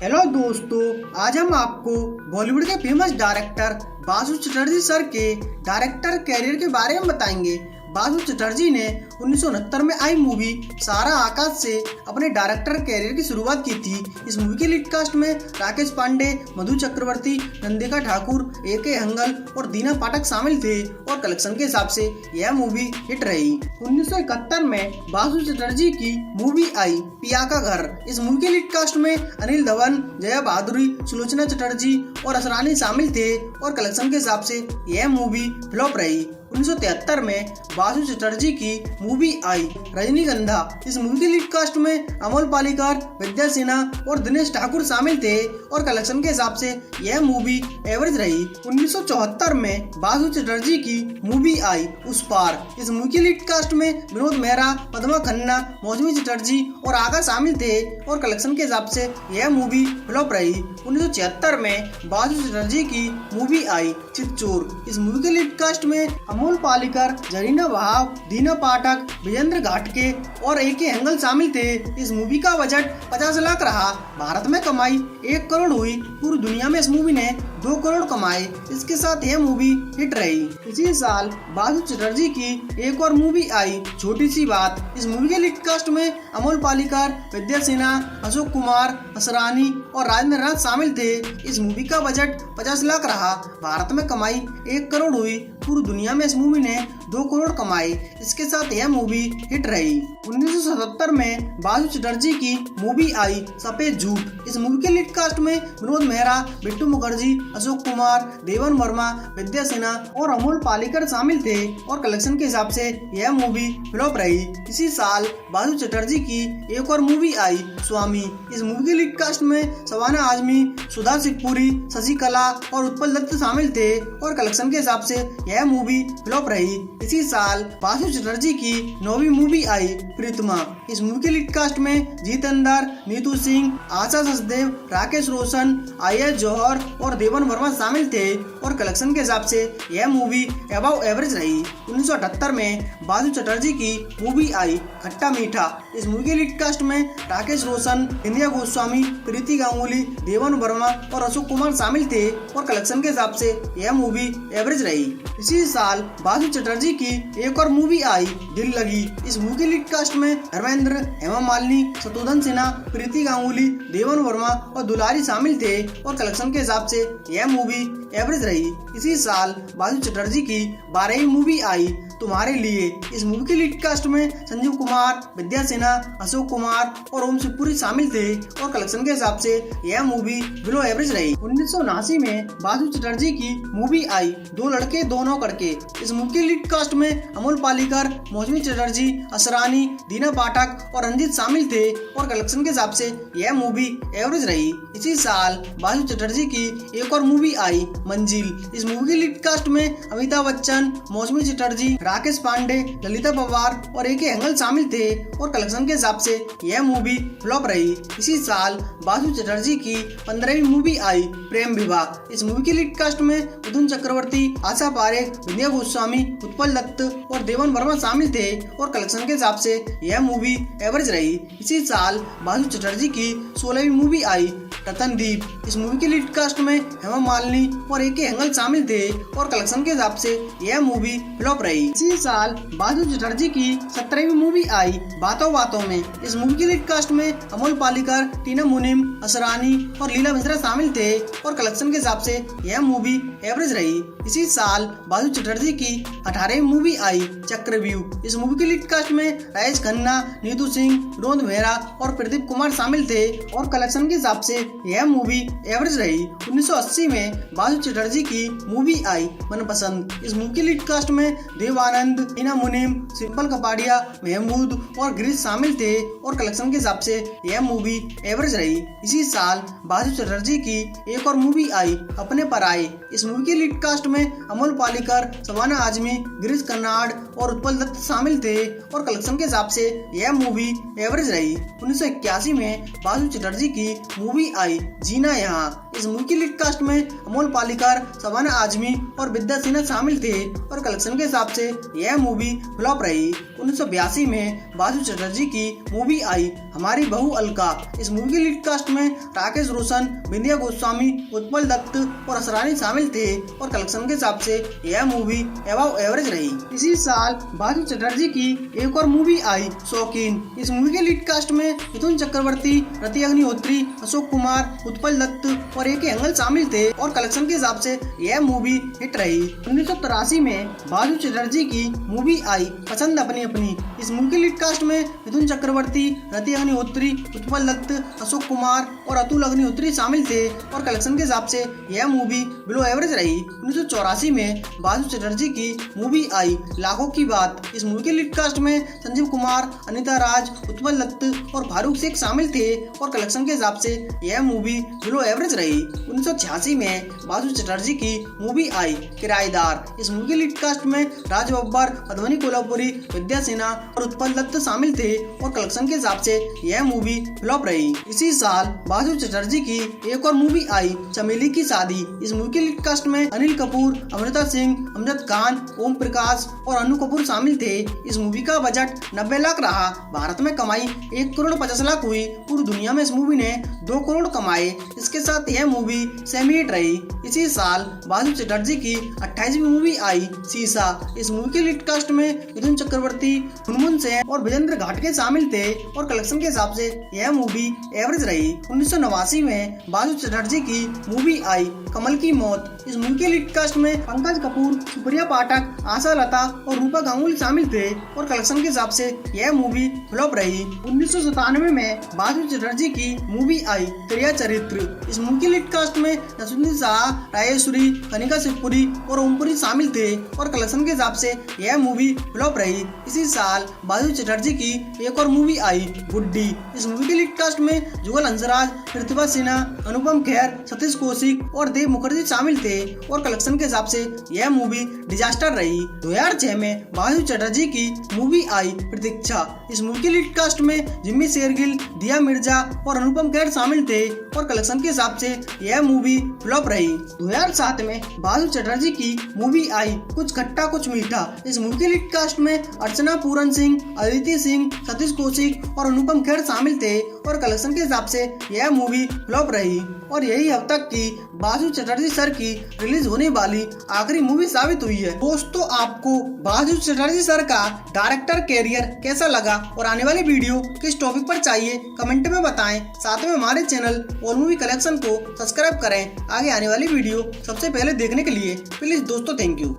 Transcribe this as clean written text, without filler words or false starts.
Hello दोस्तों, आज हम आपको बॉलीवुड के famous director Basu Chatterjee sir के डायरेक्टर कैरियर के बारे में बताएंगे। बासु चटर्जी ने 1969 में आई मूवी सारा आकाश से अपने डायरेक्टर कैरियर की शुरुआत की थी। इस मूवी के लीड कास्ट में राकेश पांडे, मधु चक्रवर्ती, नंदिका ठाकुर, A.K. हंगल और दीना पाठक शामिल थे और कलेक्शन के हिसाब से यह मूवी हिट रही। 1971 में बासु चटर्जी की मूवी आई पिया का घर। इस मूवी के लीड कास्ट में अनिल धवन, जया भादुरी, सुलोचना चटर्जी और असरानी शामिल थे और कलेक्शन के हिसाब से यह मूवी फ्लॉप रही। 1973 में बासु चटर्जी की मूवी आई रजनीगंधा। इस मूवी के लीड कास्ट में अमोल पालेकर, विद्या सिन्हा और दिनेश ठाकुर शामिल थे और कलेक्शन के हिसाब से यह मूवी एवरेज रही। 1974 में बासु चटर्जी की मूवी आई उस पार। इस मूवी के लीड कास्ट में विनोद मेहरा, पद्मा खन्ना, मौसमी चटर्जी और आगा शामिल थे और कलेक्शन के हिसाब से यह मूवी फ्लॉप रही। 1976 में बासु चटर्जी की मूवी आई चितचोर। इस मूवी के लीड कास्ट में अमोल पालेकर, जरीना वहाब, दीना पाठक, विजेंद्र घाटके और A.K. हंगल शामिल थे। इस मूवी का बजट 50 लाख रहा। भारत में कमाई 1 करोड़ हुई। पूरी दुनिया में इस मूवी ने 2 करोड़ कमाए। इसके साथ यह मूवी हिट रही। इसी साल बासु चटर्जी की एक और मूवी आई छोटी सी बात। इस मूवी के लीड कास्ट में अमोल पालेकर, विद्या सिन्हा, अशोक कुमार, असरानी और राजेंद्र नाथ शामिल थे। इस मूवी का बजट 50 लाख रहा। भारत में कमाई 1 करोड़ हुई। पूरी दुनिया में इस मूवी ने 2 करोड़ कमाए। इसके साथ यह मूवी हिट रही। 1977 में बासु चटर्जी की मूवी आई सफेद झूठ। इस मूवी के लीड कास्ट में विनोद मेहरा, बिट्टू मुखर्जी, अशोक कुमार, देवन वर्मा, विद्या सिन्हा और अमोल पालेकर शामिल थे और कलेक्शन के हिसाब से यह मूवी फ्लॉप रही। इसी साल बासु चटर्जी की एक और मूवी आई स्वामी। इस मूवी के लीड कास्ट में शबाना आजमी, सुधा शिवपुरी, शशिकला और उत्पल दत्त शामिल थे और कलेक्शन के हिसाब से यह मूवी फ्लॉप रही। इसी साल बासु चटर्जी की 9वीं मूवी आई प्रीतमा। इस मूवी के लीड कास्ट में जीतेंद्र, नीतू सिंह, आशा सचदेव, राकेश रोशन, I.S. जौहर और देवन वर्मा शामिल थे और कलेक्शन के हिसाब से यह मूवी अबव एवरेज रही। 1978 में बासु चटर्जी की मूवी आई खट्टा मीठा। इस मूवी के लीड कास्ट में राकेश रोशन, इंदिरा गोस्वामी, प्रीति गांगुली, देवन वर्मा और अशोक कुमार शामिल थे और कलेक्शन के हिसाब से यह मूवी एवरेज रही। इसी साल बासु चटर्जी की एक और मूवी आई दिल लगी। इस मूवी के लीड कास्ट में धर्मेंद्र, हेमा मालिनी, शत्रुघ्न सिन्हा, प्रीति गांगुली, देवन वर्मा और दुलारी शामिल थे और कलेक्शन के हिसाब से यह मूवी एवरेज रही। इसी साल बासु चटर्जी की 12वीं मूवी आई तुम्हारे लिए। इस मूवी के लीड कास्ट में संजीव कुमार, विद्या सिन्हा, अशोक कुमार और ओम शिवपुरी शामिल थे और कलेक्शन के हिसाब से यह मूवी बिलो एवरेज रही। 1979 में बासु चटर्जी की मूवी आई दो लड़के दो नौकर के। इस मूवी के लीड कास्ट में अमोल पालेकर, मौसमी चटर्जी, असरानी, दीना पाठक और रंजीत शामिल थे और कलेक्शन के हिसाब से यह मूवी एवरेज रही। इसी साल बासु चटर्जी की एक और मूवी आई मंजिल। इस मूवी के लीड कास्ट में अमिताभ बच्चन, मौसमी चटर्जी, राकेश पांडे, ललिता पवार और A.K. हंगल शामिल थे और कलेक्शन के हिसाब से यह मूवी फ्लॉप रही। इसी साल बासु चटर्जी की 15वीं मूवी आई प्रेम विवाह। इस मूवी के लीड कास्ट में मिथुन चक्रवर्ती, आशा पारेख, विद्या गोस्वामी, उत्पल दत्त और देवन वर्मा शामिल थे और कलेक्शन के हिसाब से यह मूवी एवरेज रही। इसी साल बासु चटर्जी की 16वीं मूवी आई रतनदीप। इस मूवी के लीड कास्ट में हेमा मालिनी और A.K. हंगल शामिल थे और कलेक्शन के हिसाब से यह मूवी फ्लॉप रही। इसी साल बासु चटर्जी की 17वीं मूवी आई बातों बातों में। इस मूवी के लीड कास्ट में अमोल पालेकर, टीना मुनीम, असरानी और लीला मिश्रा शामिल थे और कलेक्शन के हिसाब से यह मूवी एवरेज रही। इसी साल बासु चटर्जी की 18वीं मूवी आई चक्रव्यूह। इस मूवी के लीड कास्ट में राजेश खन्ना, नीतू सिंह, विनोद मेहरा और प्रदीप कुमार शामिल थे और कलेक्शन के हिसाब से यह मूवी एवरेज रही। 1980 में बासु चटर्जी की मूवी आई मनपसंद। इस मूवी के लीड कास्ट में देवानंद, टीना मुनीम, सिंपल कपाड़िया, महमूद और गिरीश शामिल थे और कलेक्शन के हिसाब से यह मूवी एवरेज रही। इसी साल बासु चटर्जी की एक और मूवी आई अपने पर आए। इस मूवी के लीड कास्ट में अमोल पालेकर, शबाना आजमी, गिरीश कर्नाड और उत्पल दत्त शामिल थे और कलेक्शन के हिसाब से यह मूवी एवरेज रही। 1981 में बासु चटर्जी की मूवी आई जीना यहाँ। इस मूवी के लीड कास्ट में अमोल पालेकर, शबाना आजमी और विद्या सिन्हा शामिल थे और कलेक्शन के हिसाब से यह मूवी फ्लॉप रही। 1982 में बासु चटर्जी की मूवी आई हमारी बहू अलका। इस मूवी के लीड कास्ट में राकेश रोशन, विंध्या गोस्वामी, उत्पल दत्त और असरानी शामिल थे और कलेक्शन के हिसाब से यह मूवी अबव एवरेज रही। इसी साल बासु चटर्जी की एक और मूवी आई शौकीन। इस मूवी के लीड कास्ट में मिथुन चक्रवर्ती, रति अग्निहोत्री, अशोक कुमार, उत्पल दत्त और ए.के. एंगल शामिल थे और कलेक्शन के हिसाब से यह मूवी हिट रही। 1983 में बासु चटर्जी की मूवी आई पसंद अपनी अपनी। इस मूवी के लीड कास्ट में मिथुन चक्रवर्ती, रति अग्निहोत्री, उत्पल दत्त, अशोक कुमार और अतुल अग्निहोत्री शामिल थे और कलेक्शन के हिसाब से यह मूवी बिलो एवरेज रही। 1984 में बासु चटर्जी की मूवी आई लाखों की बात। इस मूवी के लीड कास्ट में संजीव कुमार, अनीता राज, उत्पल दत्त और फारूक शेख शामिल थे और कलेक्शन के हिसाब से यह मूवी बिलो एवरेज रही। 1986 में बासु चटर्जी की मूवी आई किराएदार। इस मूवी के लीड कास्ट में राज बब्बर, अध्वनी कोल्हापुरी, विद्या सिन्हा और उत्पल दत्त शामिल थे और कलेक्शन के हिसाब से यह मूवी फ्लॉप रही। इसी साल बासु चटर्जी की एक और मूवी आई चमेली की शादी। इस मूवी के लीड कास्ट में अनिल कपूर, अमृता सिंह, अमजद खान, ओम प्रकाश और अनु कपूर शामिल थे। इस मूवी का बजट 90 लाख रहा। भारत में कमाई 1 करोड़ 50 लाख हुई। पूरी दुनिया में इस मूवी ने 2 करोड़ कमाए। इसके साथ यह मूवी सेमी हिट रही। इसी साल बासु चटर्जी की 28वीं मूवी आई शीशा। इस मूवी के लीड कास्ट में मिथुन चक्रवर्ती, मुनमुन सेन और विजेंद्र घाटगे शामिल थे और कलेक्शन के हिसाब से यह मूवी एवरेज रही। 1989 में बासु चटर्जी की मूवी आई कमल की मौत। इस मूवी के लीड कास्ट में पंकज कपूर, सुप्रिया पाठक, आशा लता और रूपा गांगुली शामिल थे और कलेक्शन के हिसाब से यह मूवी फ्लॉप रही। 1997 में बासु चटर्जी की मूवी आई त्रिया चरित्र। इस मूवी के लीड कास्ट में नसरुद्दीन शाह, राजेश्वरी, कनिका शिवपुरी और ओमपुरी शामिल थे और कलेक्शन के हिसाब से यह मूवी फ्लॉप रही। इसी साल बासु चटर्जी की एक और मूवी आई गुड्डी। इस मूवी के लीड कास्ट में जुगल हंसराज, प्रतिभा सिन्हा, अनुपम खेर, सतीश कौशिक और देव मुखर्जी शामिल थे और कलेक्शन के हिसाब से यह मूवी डिजास्टर रही। 2006 में बासु चटर्जी की मूवी आई प्रतीक्षा। इस मूवी के लीड कास्ट में जिम्मी शेरगिल, दिया मिर्जा और अनुपम खेर शामिल थे और कलेक्शन के हिसाब से यह मूवी फ्लॉप रही। 2007 में बासु चटर्जी की मूवी आई कुछ खट्टा कुछ मीठा। इस मूवी के लीड कास्ट में अर्चना पूरन सिंह, अदिति सिंह, सतीश कौशिक और अनुपम खेर शामिल थे और कलेक्शन के हिसाब से यह मूवी फ्लॉप रही। और यही अब तक की बासु चटर्जी सर की रिलीज होने वाली आखिरी मूवी साबित हुई है। दोस्तों, आपको बासु चटर्जी सर का डायरेक्टर कैरियर कैसा लगा और आने वाली वीडियो किस टॉपिक पर चाहिए कमेंट में बताएं। साथ में हमारे चैनल ऑल मूवी कलेक्शन को सब्सक्राइब करें आगे आने वाली वीडियो सबसे पहले देखने के लिए। प्लीज दोस्तों, थैंक यू।